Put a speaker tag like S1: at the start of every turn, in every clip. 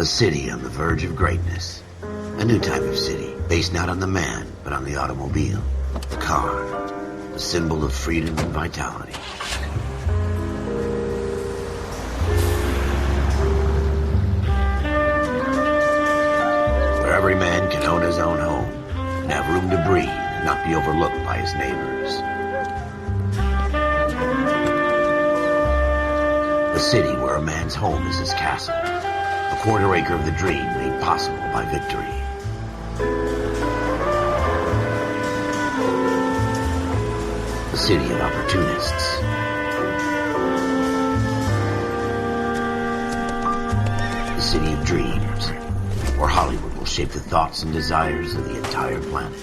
S1: A city on the verge of greatness. A new type of city, based not on the man, but on the automobile. The car. The symbol of freedom and vitality. Where every man can own his own home and have room to breathe and not be overlooked by his neighbors. A city where a man's home is his castle. A quarter acre of the dream made possible by victory. A city of opportunists. A city of dreams, where Hollywood will shape the thoughts and desires of the entire planet.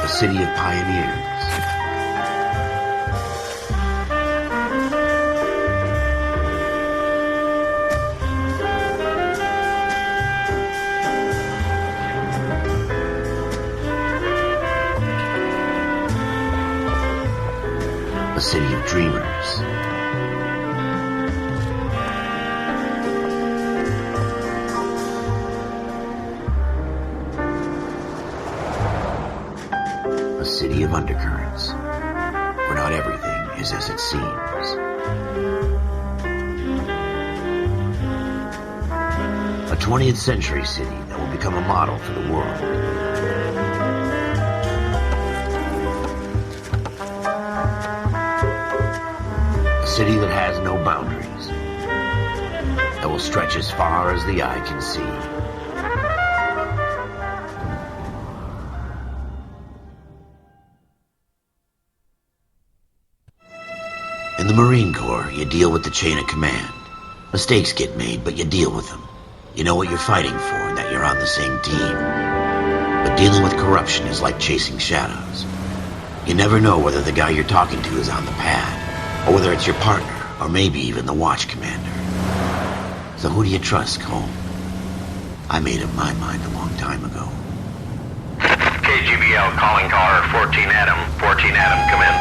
S1: A city of pioneers. A city of dreamers. A city of undercurrents, where not everything is as it seems. A 20th century city that will become a model for the world. A city that has no boundaries, that will stretch as far as the eye can see. In the Marine Corps, you deal with the chain of command. Mistakes get made, but you deal with them. You know what you're fighting for and that you're on the same team. But dealing with corruption is like chasing shadows. You never know whether the guy you're talking to is on the pad, or whether it's your partner, or maybe even the watch commander. So who do you trust, Cole? I made up my mind a long time ago.
S2: KGBL calling caller 14 Adam. 14 Adam, come in.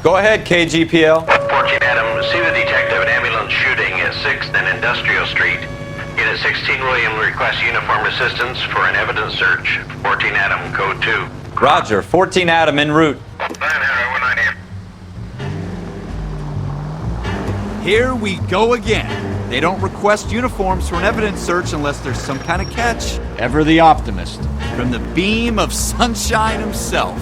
S3: Go ahead, KGPL.
S2: 14 Adam, see the detective at ambulance shooting at 6th and Industrial Street. Unit 16 William requests uniformed assistance for an evidence search. 14 Adam, code 2.
S3: Roger, 14 Adam en route.
S2: 9-1
S4: Here we go again. They don't request uniforms for an evidence search unless there's some kind of catch.
S5: Ever the optimist.
S4: From the beam of sunshine himself.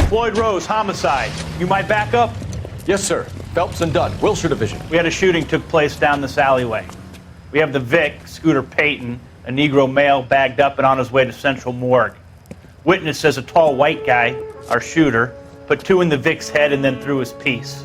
S6: Floyd Rose, homicide. You might back up?
S5: Yes, sir. Phelps and Dunn, Wilshire Division.
S6: We had a shooting took place down this alleyway. We have the Vic, Scooter Payton, a Negro male bagged up and on his way to Central Morgue. Witness says a tall white guy, our shooter, put 2 in the Vic's head and then threw his piece.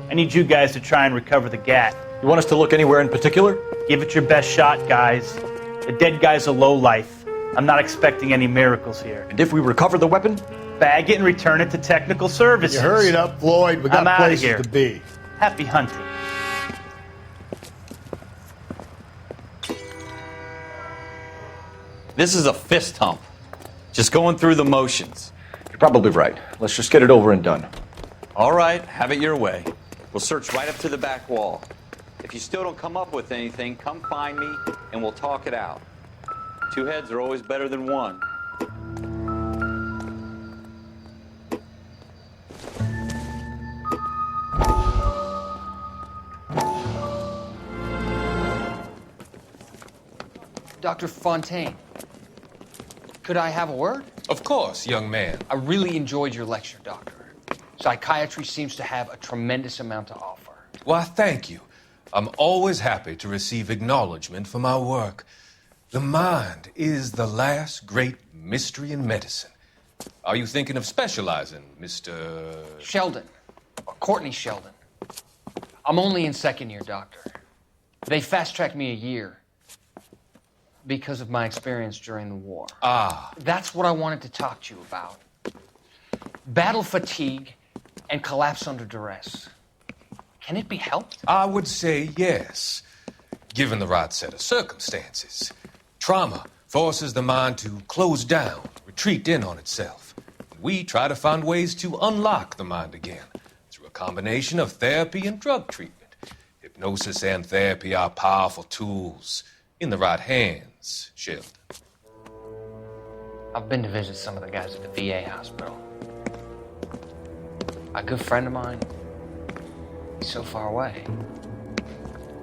S6: I need you guys to try and recover the gat.
S5: You want us to look anywhere in particular?
S6: Give it your best shot, guys. The dead guy's a lowlife. I'm not expecting any miracles here.
S5: And if we recover the weapon?
S6: Bag it and return it to technical services.
S7: You hurried up, Floyd. We got
S6: I'm outta
S7: places
S6: here.
S7: to be.
S6: Happy hunting.
S3: This is a fist hump. Just going through the motions.
S5: You're probably right. Let's just get it over and done.
S3: All right, have it your way. We'll search right up to the back wall. If you still don't come up with anything, come find me and we'll talk it out. 2 heads are always better than 1.
S8: Dr. Fontaine, could I have a word?
S9: Of course, young man.
S8: I really enjoyed your lecture, Doctor. Psychiatry seems to have a tremendous amount to offer.
S9: Why, thank you. I'm always happy to receive acknowledgement for my work. The mind is the last great mystery in medicine. Are you thinking of specializing, Mr.
S8: Sheldon, or Courtney Sheldon. I'm only in 2nd year, Doctor. They fast-tracked me a year because of my experience during the war.
S9: Ah.
S8: That's what I wanted to talk to you about. Battle fatigue and collapse under duress. Can it be helped?
S9: I would say yes. given the right set of circumstances. Trauma forces the mind to close down, retreat in on itself. We try to find ways to unlock the mind again through a combination of therapy and drug treatment. Hypnosis and therapy are powerful tools in the right hands, Sheldon.
S8: I've been to visit some of the guys at the VA hospital. A good friend of mine, he's so far away.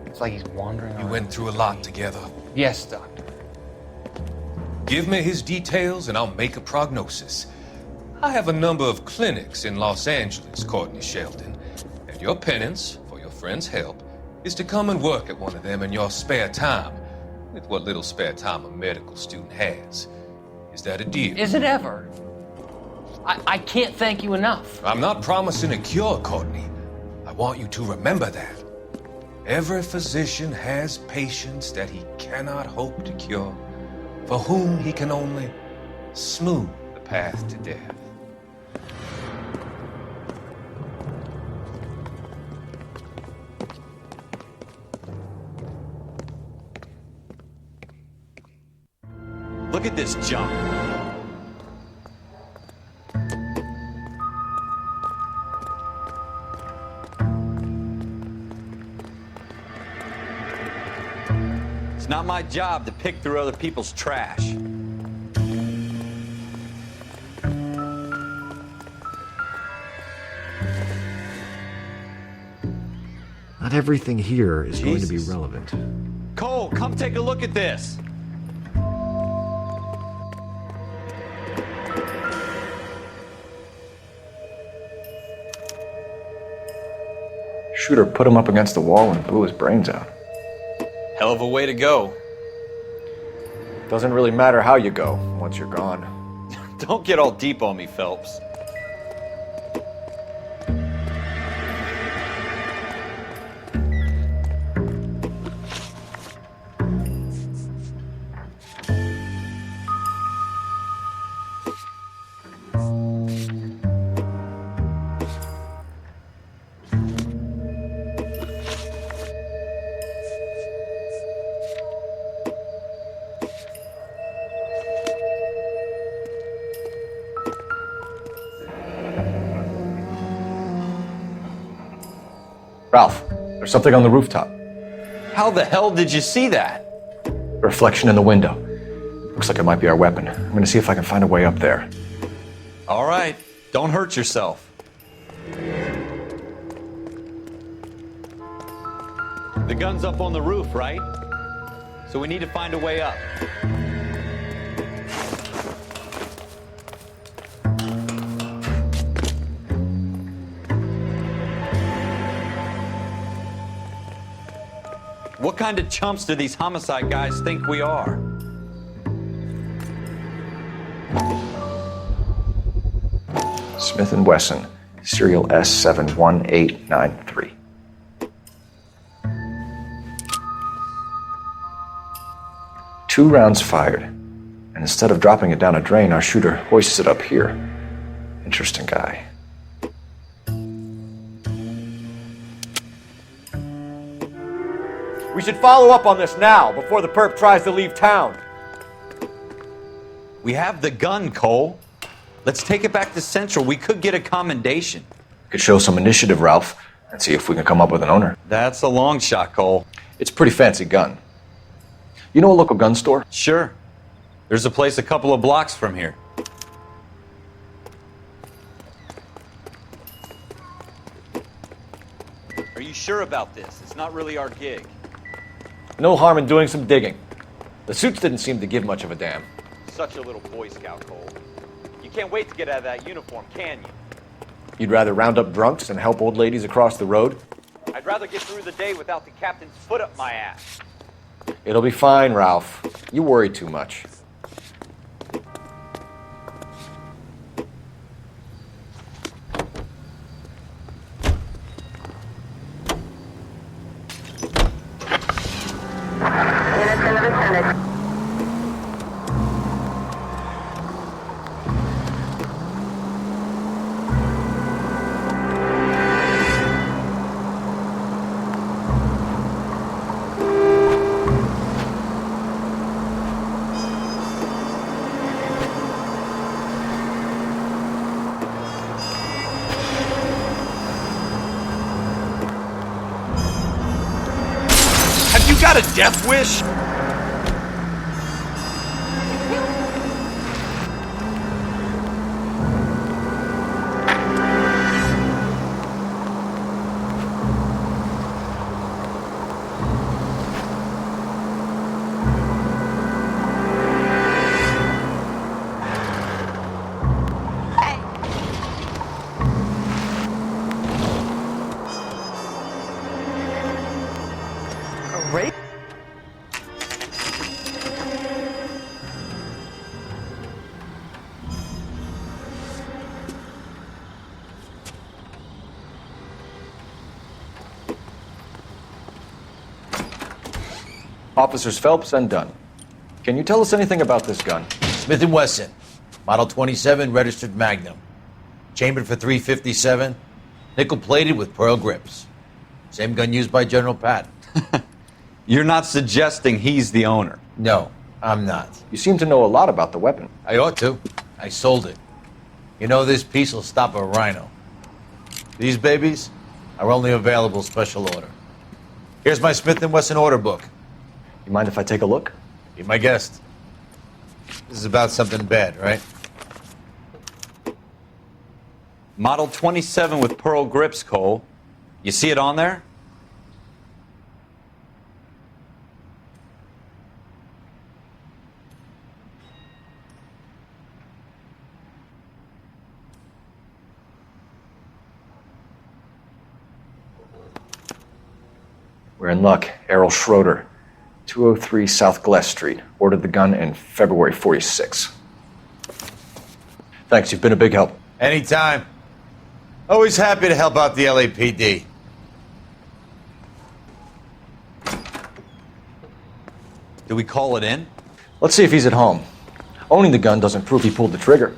S8: It's like he's wandering
S9: You
S8: around.
S9: went through a lot together.
S8: Yes, Doctor.
S9: Give me his details and I'll make a prognosis. I have a number of clinics in Los Angeles, Courtney Sheldon, and your penance for your friend's help is to come and work at one of them in your spare time, with what little spare time a medical student has. Is that a deal?
S8: Is it ever? I can't thank you enough.
S9: I'm not promising a cure, Courtney. I want you to remember that. Every physician has patients that he cannot hope to cure, for whom he can only smooth the path to death.
S3: Look at this junk. It's not my job to pick through other people's trash.
S7: Not everything here is going to be
S3: Jesus.
S7: relevant.
S3: Cole, come take a look at this.
S5: Shooter put him up against the wall and blew his brains out.
S3: Hell of a way to go.
S5: Doesn't really matter how you go once you're gone.
S3: Don't get all deep on me, Phelps.
S5: Ralph, there's something on the rooftop.
S3: How the hell did you see that?
S5: Reflection in the window. Looks like it might be our weapon. I'm gonna see if I can find a way up there.
S3: All right, don't hurt yourself. The gun's up on the roof, right? So we need to find a way up. What kind of chumps do these homicide guys think we are?
S5: Smith & Wesson, serial S71893. Two rounds fired, and instead of dropping it down a drain, our shooter hoists it up here. Interesting guy. We should follow up on this now, before the perp tries to leave town.
S3: We have the gun, Cole. Let's take it back to Central. We could get a commendation.
S5: Could show some initiative, Ralph, and see if we can come up with an owner.
S3: That's a long shot, Cole.
S5: It's a pretty fancy gun. You know a local gun store?
S3: Sure. There's a place a couple of blocks from here. Are you sure about this? It's not really our gig.
S5: No harm in doing some digging. The suits didn't seem to give much of a damn.
S3: Such a little Boy Scout, Cole. You can't wait to get out of that uniform, can you?
S5: You'd rather round up drunks and help old ladies across the road?
S3: I'd rather get through the day without the captain's foot up my ass.
S5: It'll be fine, Ralph. You worry too much.
S4: that a death wish?
S5: Officers Phelps and Dunn. Can you tell us anything about this gun?
S10: Smith & Wesson, Model 27, registered Magnum. Chambered for .357, nickel-plated with pearl grips. Same gun used by General Patton.
S3: You're not suggesting he's the owner?
S10: No, I'm not.
S5: You seem to know a lot about the weapon.
S10: I ought to. I sold it. You know, this piece will stop a rhino. These babies are only available special order. Here's my Smith & Wesson order book.
S5: You mind if I take a look?
S10: Be my guest. This is about something bad, right?
S3: Model 27 with pearl grips, Cole. You see it on there?
S5: We're in luck. Errol Schroeder, 203 South Glass Street. Ordered the gun in February '46. Thanks, you've been a big help.
S10: Anytime. Always happy to help out the LAPD.
S3: Do we call it in?
S5: Let's see if he's at home. Owning the gun doesn't prove he pulled the trigger.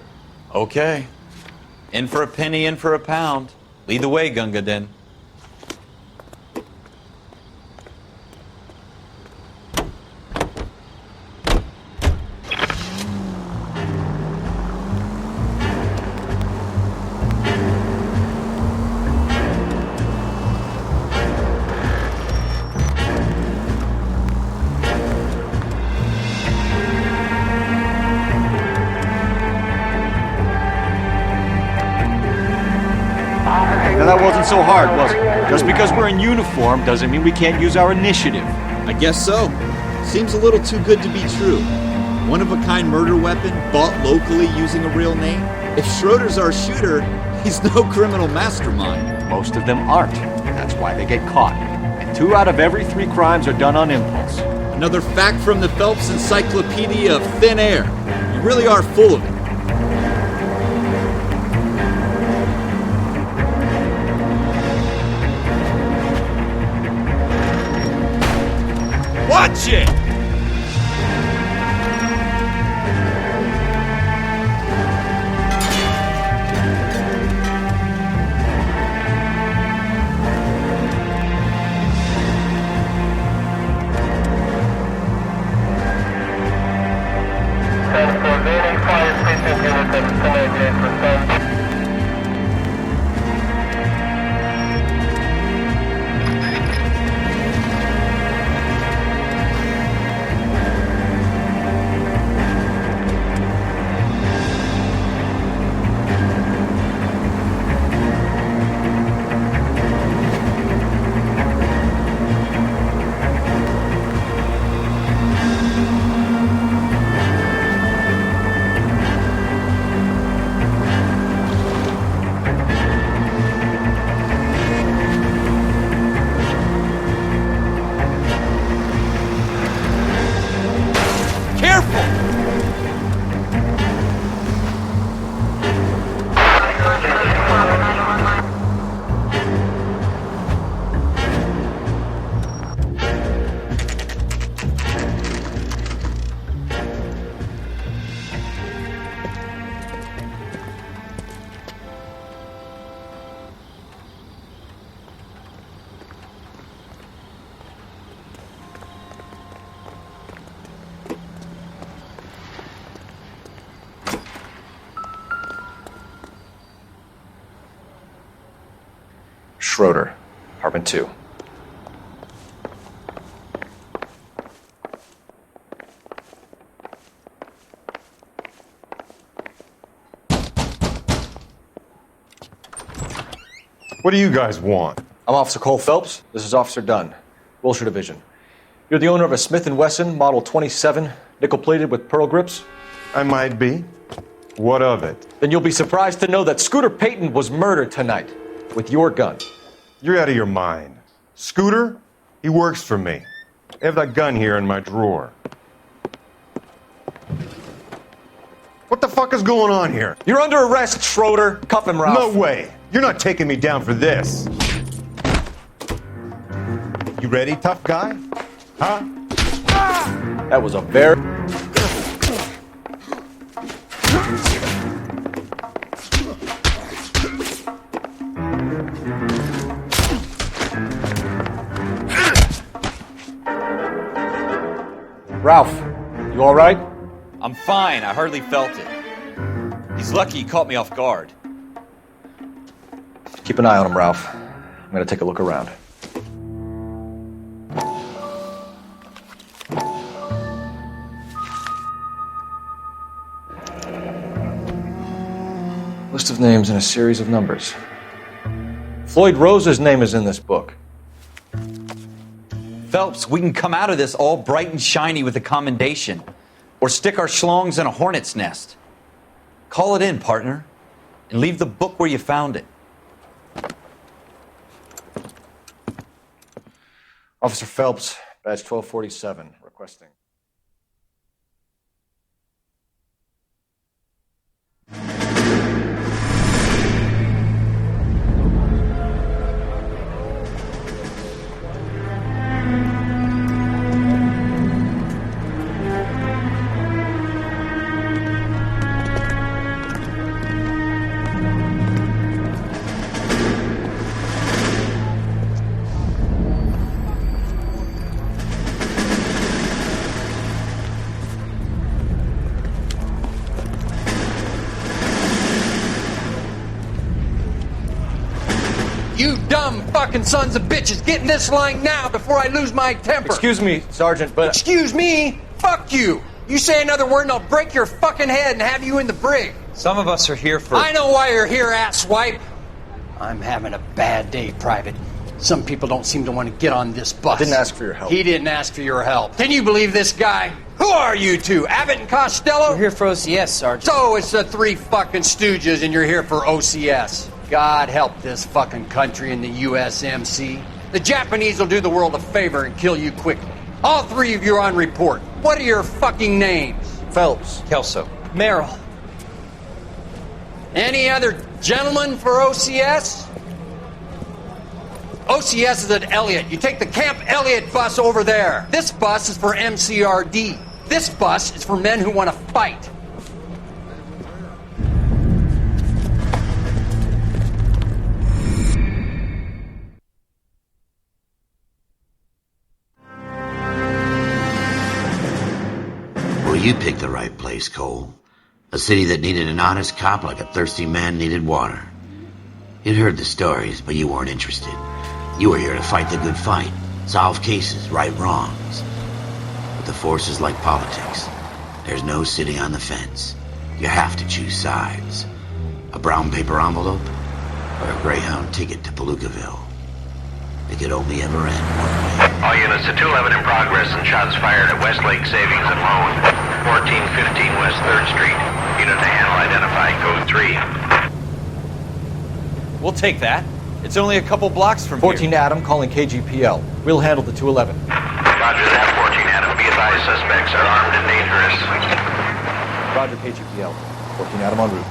S3: Okay. In for a penny, in for a pound. Lead the way, Gunga Din.
S4: Now that wasn't so hard, was it? Just because we're in uniform doesn't mean we can't use our initiative.
S11: I guess so. Seems a little too good to be true. One-of-a-kind murder weapon bought locally using a real name? If Schroeder's our shooter, he's no criminal mastermind.
S4: Most of them aren't. That's why they get caught. And 2 out of every 3 crimes are done on impulse.
S11: Another fact from the Phelps Encyclopedia of Thin Air. You really are full of it.
S4: Watch it!
S5: Schroeder, apartment 2.
S12: What do you guys want?
S5: I'm Officer Cole Phelps. This is Officer Dunn, Wilshire Division. You're the owner of a Smith & Wesson Model 27, nickel-plated with pearl grips?
S12: I might be. What of it?
S5: Then you'll be surprised to know that Scooter Payton was murdered tonight with your gun.
S12: You're out of your mind. Scooter? He works for me. I have that gun here in my drawer. What the fuck is going on here?
S5: You're under arrest, Schroeder. Cuff him, Ralph.
S12: No way. You're not taking me down for this. You ready, tough guy? Huh?
S5: That was a very... Ralph, you all right?
S3: I'm fine. I hardly felt it. He's lucky he caught me off guard.
S5: Keep an eye on him, Ralph. I'm gonna take a look around. List of names and a series of numbers. Floyd Rose's name is in this book.
S3: Phelps, we can come out of this all bright and shiny with a commendation. Or stick our schlongs in a hornet's nest. Call it in, partner. And leave the book where you found it.
S5: Officer Phelps, badge 1247, requesting.
S8: You dumb fucking sons of bitches, get in this line now before I lose my temper.
S5: Excuse me, Sergeant, but...
S8: Excuse me? Fuck you. You say another word and I'll break your fucking head and have you in the brig.
S3: Some of us are here for...
S8: I know why you're here, asswipe.
S13: I'm having a bad day, Private. Some people don't seem to want to get on this bus.
S5: I didn't ask for your help.
S8: He didn't ask for your help. Can you believe this guy? Who are you two? Abbott and Costello?
S13: We're here for OCS, Sergeant.
S8: So it's the three fucking stooges and you're here for OCS. God help this fucking country and the USMC. The Japanese will do the world a favor and kill you quickly. All three of you are on report. What are your fucking names?
S5: Phelps.
S3: Kelso.
S13: Merrill.
S8: Any other gentlemen for OCS? OCS is at Elliott. You take the Camp Elliott bus over there. This bus is for MCRD. This bus is for men who want to fight.
S1: Well, you picked the right place, Cole. A city that needed an honest cop like a thirsty man needed water. You'd heard the stories, but you weren't interested. You were here to fight the good fight, solve cases, right wrongs. But the force is like politics. There's no sitting on the fence. You have to choose sides. A brown paper envelope or a Greyhound ticket to Palookaville. It could only ever end one way.
S2: All units to 211 in progress and shots fired at Westlake Savings and Loan, 1415 West 3rd Street. Unit to handle identify code 3.
S3: We'll take that. It's only a couple blocks from
S5: 14
S3: here.
S5: Adam calling KGPL. We'll handle the 211.
S2: Roger that, 14 Adam. Be advised, suspects are armed and dangerous.
S5: Roger, KGPL. 14 Adam en route.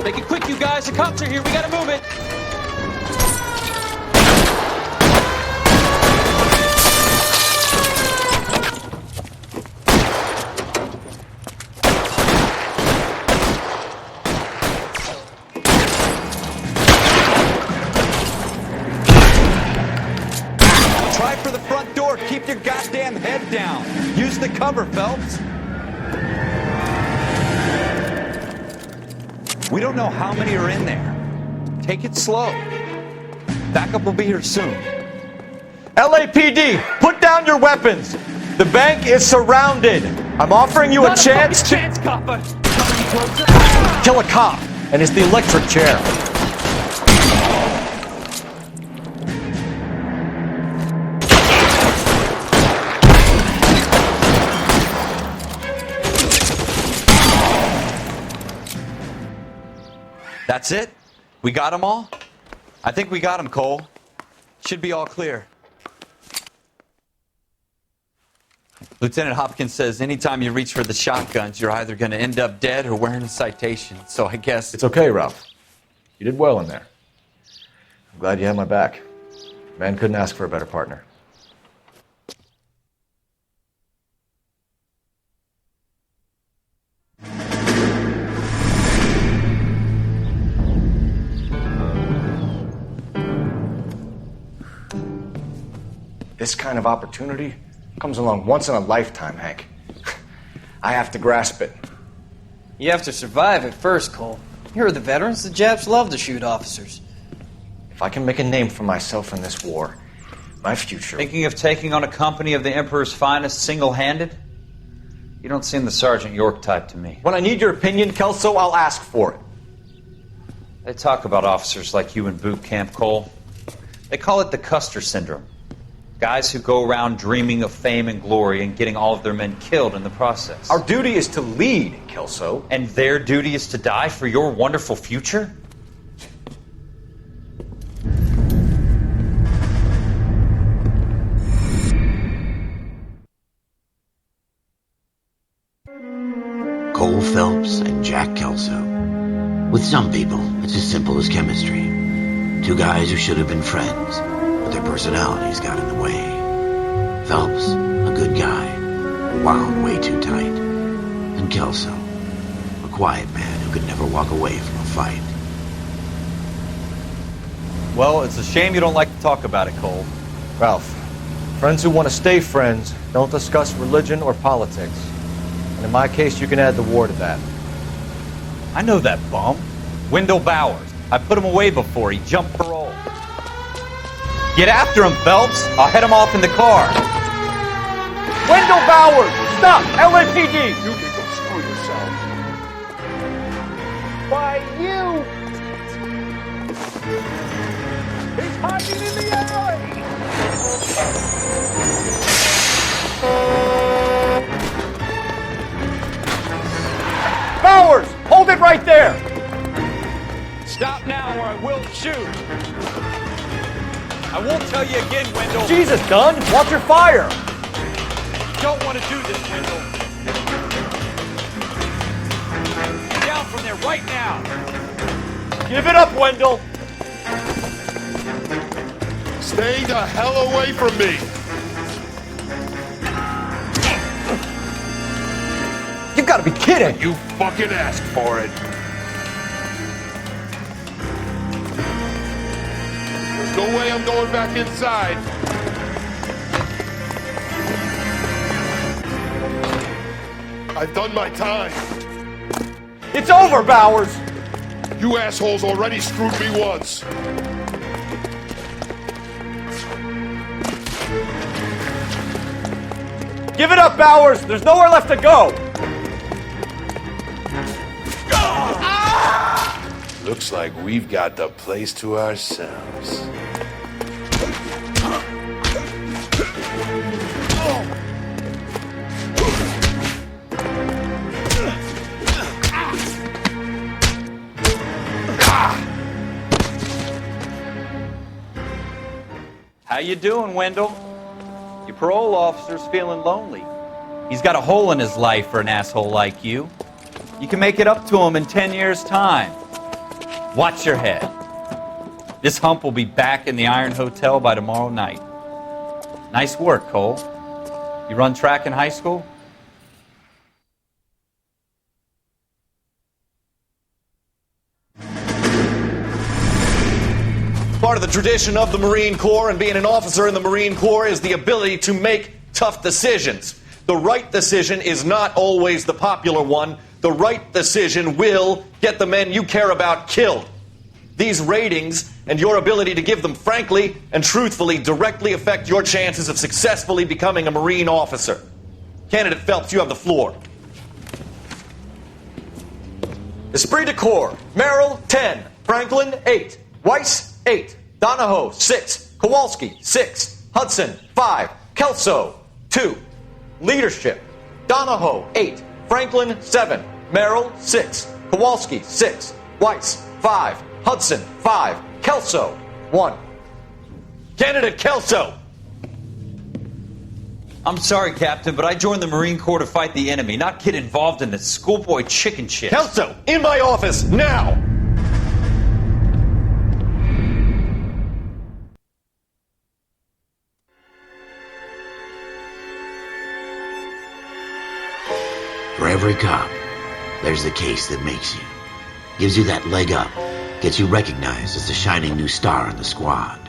S6: Make it quick, you guys. The cops are here. We gotta move it.
S3: cover, Phelps. We don't know how many are in there. Take it slow. Backup will be here soon.
S5: LAPD, put down your weapons. The bank is surrounded. I'm offering you a chance to kill a cop, and it's the electric chair.
S3: That's it? We got them all? I think we got them, Cole. Should be all clear. Lieutenant Hopkins says anytime you reach for the shotguns, you're either going to end up dead or wearing a citation. So I guess...
S5: It's okay, Ralph. You did well in there. I'm glad you had my back. Man couldn't ask for a better partner. This kind of opportunity comes along once in a lifetime, Hank. I have to grasp it.
S14: You have to survive it first, Cole. Here are the veterans. The Japs love to shoot officers.
S5: If I can make a name for myself in this war, my future...
S10: Thinking of taking on a company of the Emperor's finest single-handed? You don't seem the Sergeant York type to me.
S5: When I need your opinion, Kelso, I'll ask for it.
S10: They talk about officers like you in boot camp, Cole. They call it the Custer Syndrome. Guys who go around dreaming of fame and glory and getting all of their men killed in the process.
S5: Our duty is to lead, Kelso.
S10: And their duty is to die for your wonderful future?
S1: Cole Phelps and Jack Kelso. With some people, it's as simple as chemistry. Two guys who should have been friends, but their personalities got in the way. Phelps, a good guy, wound way too tight. And Kelso, a quiet man who could never walk away from a fight.
S10: Well, it's a shame you don't like to talk about it, Cole.
S5: Ralph, friends who want to stay friends don't discuss religion or politics. And in my case, you can add the war to that.
S10: I know that bum. Wendell Bowers. I put him away before he jumped parole. Get after him, Phelps. I'll head him off in the car.
S5: Wendell Bowers! Stop! LAPD!
S15: You can go screw yourself.
S5: Why, you!
S15: He's hiding in the alley!
S5: Bowers! Hold it right there!
S3: Stop now or I will shoot. I won't tell you again, Wendell.
S5: Jesus, gun! Watch your fire!
S3: You don't want to do this, Wendell. Get down from there right now.
S5: Give it up, Wendell!
S15: Stay the hell away from me!
S5: You gotta be kidding!
S15: You fucking asked for it. There's no way I'm going back inside. I've done my time.
S5: It's over, Bowers!
S15: You assholes already screwed me once.
S5: Give it up, Bowers! There's nowhere left to go!
S15: Looks like we've got the place to ourselves.
S3: How you doing, Wendell? Your parole officer's feeling lonely. He's got a hole in his life for an asshole like you. You can make it up to him in 10 years' time. Watch your head. This hump will be back in the Iron Hotel by tomorrow night. Nice work, Cole. You run track in high school?
S16: Part of the tradition of the Marine Corps and being an officer in the Marine Corps is the ability to make tough decisions. The right decision is not always the popular one. The right decision will get the men you care about killed. These ratings and your ability to give them frankly and truthfully directly affect your chances of successfully becoming a Marine officer. Candidate Phelps, you have the floor. Esprit de Corps, Merrill, 10. Franklin, 8. Weiss, 8. Donahoe, 6. Kowalski, 6. Hudson, 5. Kelso, 2. Leadership, Donahoe, 8. Franklin, 7. Merrill, 6. Kowalski, 6. Weiss, 5. Hudson, 5. Kelso, 1. Candidate Kelso!
S10: I'm sorry, Captain, but I joined the Marine Corps to fight the enemy, not get involved in this schoolboy chicken shit.
S16: Kelso, in my office, now!
S1: For every cop, there's the case that makes you. Gives you that leg up. Gets you recognized as the shining new star in the squad.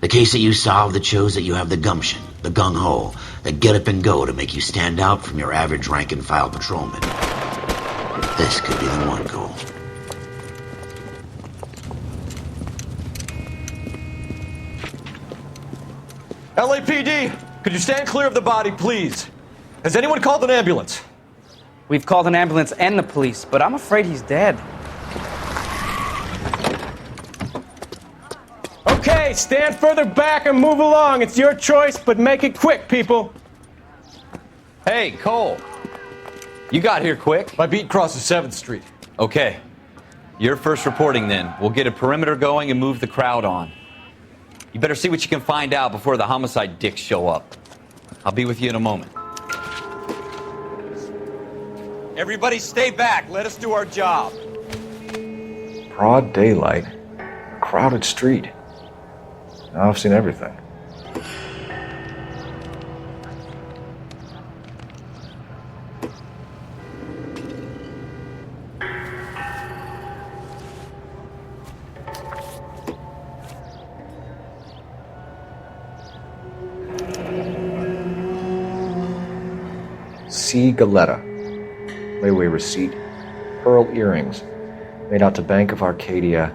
S1: The case that you solve that shows that you have the gumption, the gung-ho, the get up and go to make you stand out from your average rank-and-file patrolman. This could be the one, Cole.
S16: LAPD, could you stand clear of the body, please? Has anyone called an ambulance?
S17: We've called an ambulance and the police, but I'm afraid he's dead.
S18: Okay, stand further back and move along. It's your choice, but make it quick, people.
S3: Hey, Cole. You got here quick.
S16: My beat crosses 7th Street.
S3: Okay. You're first reporting then. We'll get a perimeter going and move the crowd on. You better see what you can find out before the homicide dicks show up. I'll be with you in a moment. Everybody stay back. Let us do our job.
S5: Broad daylight, a crowded street. Now I've seen everything. C. Galetta. Layaway receipt. Pearl earrings. Made out to Bank of Arcadia.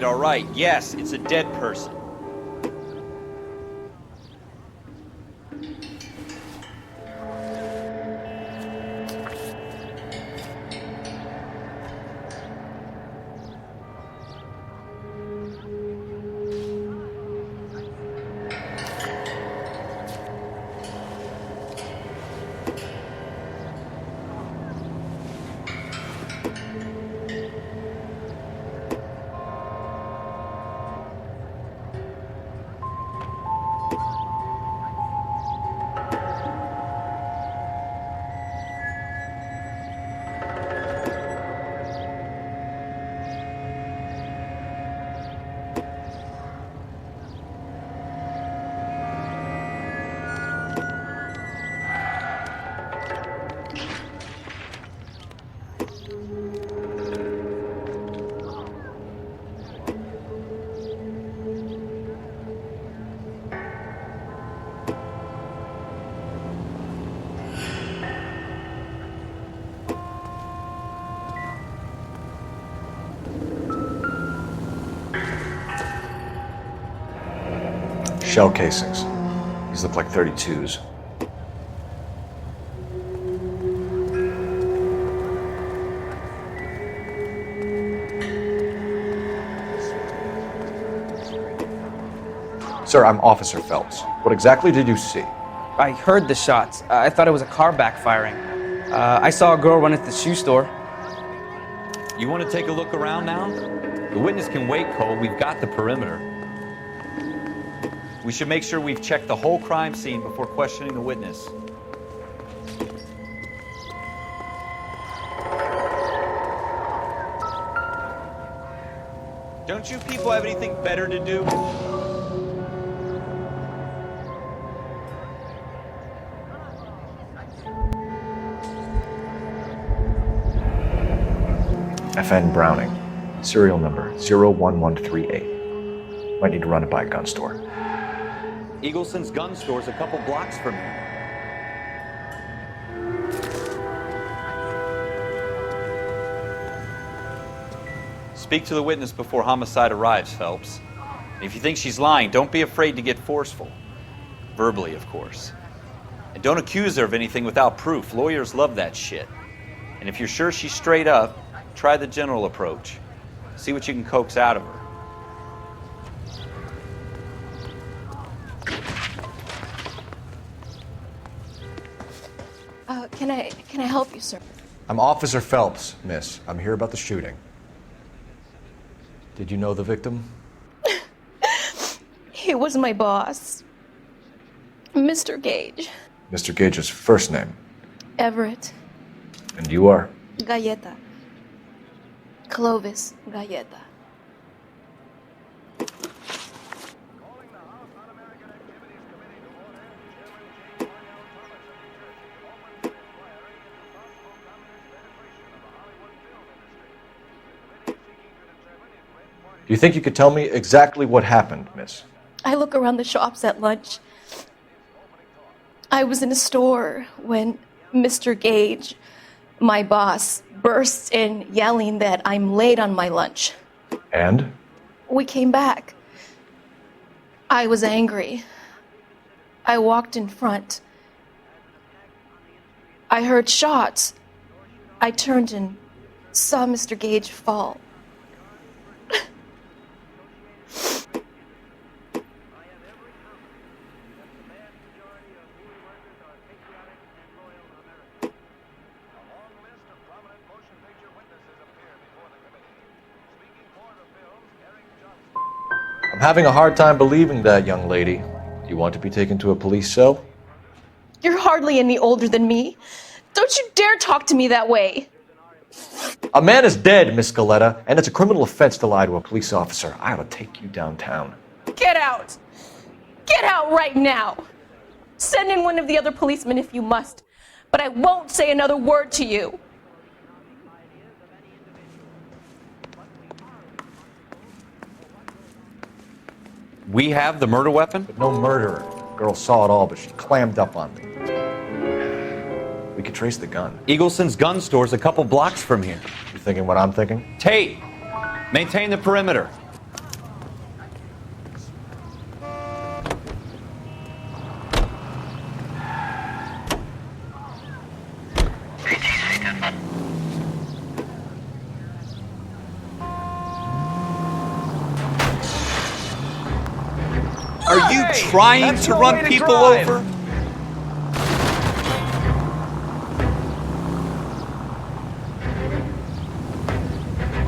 S3: All right. Yes, it's a dead person. Shell casings. These look like 32s.
S5: Sir, I'm Officer Phelps. What exactly did you see?
S17: I heard the shots. I thought it was a car backfiring. I saw a girl run into the shoe store.
S3: You want to take a look around now? The witness can wait, Cole. We've got the perimeter. We should make sure we've checked the whole crime scene before questioning the witness. Don't you people have anything better to do?
S5: FN Browning, serial number 01138. Might need to run it by a gun store.
S3: Eagleson's gun store's a couple blocks from here. Speak to the witness before homicide arrives, Phelps. If you think she's lying, don't be afraid to get forceful. Verbally, of course. And don't accuse her of anything without proof. Lawyers love that shit. And if you're sure she's straight up, try the general approach. See what you can coax out of her.
S19: Can I help you, sir?
S5: I'm Officer Phelps, miss. I'm here about the shooting. Did you know the victim?
S19: He was my boss, Mr. Gage.
S5: Mr. Gage's first name.
S19: Everett.
S5: And you are?
S19: Galleta. Clovis Galleta.
S5: Do you think you could tell me exactly what happened, miss?
S19: I look around the shops at lunch. I was in a store when Mr. Gage, my boss, bursts in yelling that I'm late on my lunch.
S5: And?
S19: We came back. I was angry. I walked in front. I heard shots. I turned and saw Mr. Gage fall.
S5: I'm having a hard time believing that, young lady. Do you want to be taken to a police cell?
S19: You're hardly any older than me. Don't you dare talk to me that way.
S5: A man is dead, Miss Galleta, and it's a criminal offense to lie to a police officer. I ought to take you downtown.
S19: Get out! Get out right now! Send in one of the other policemen if you must, but I won't say another word to you.
S3: We have the murder weapon?
S5: But no murderer. Girl saw it all, but she clammed up on me. We could trace the gun.
S3: Eagleson's gun store's a couple blocks from here.
S5: You thinking what I'm thinking?
S3: Tate, maintain the perimeter.
S4: Are you trying to run people over?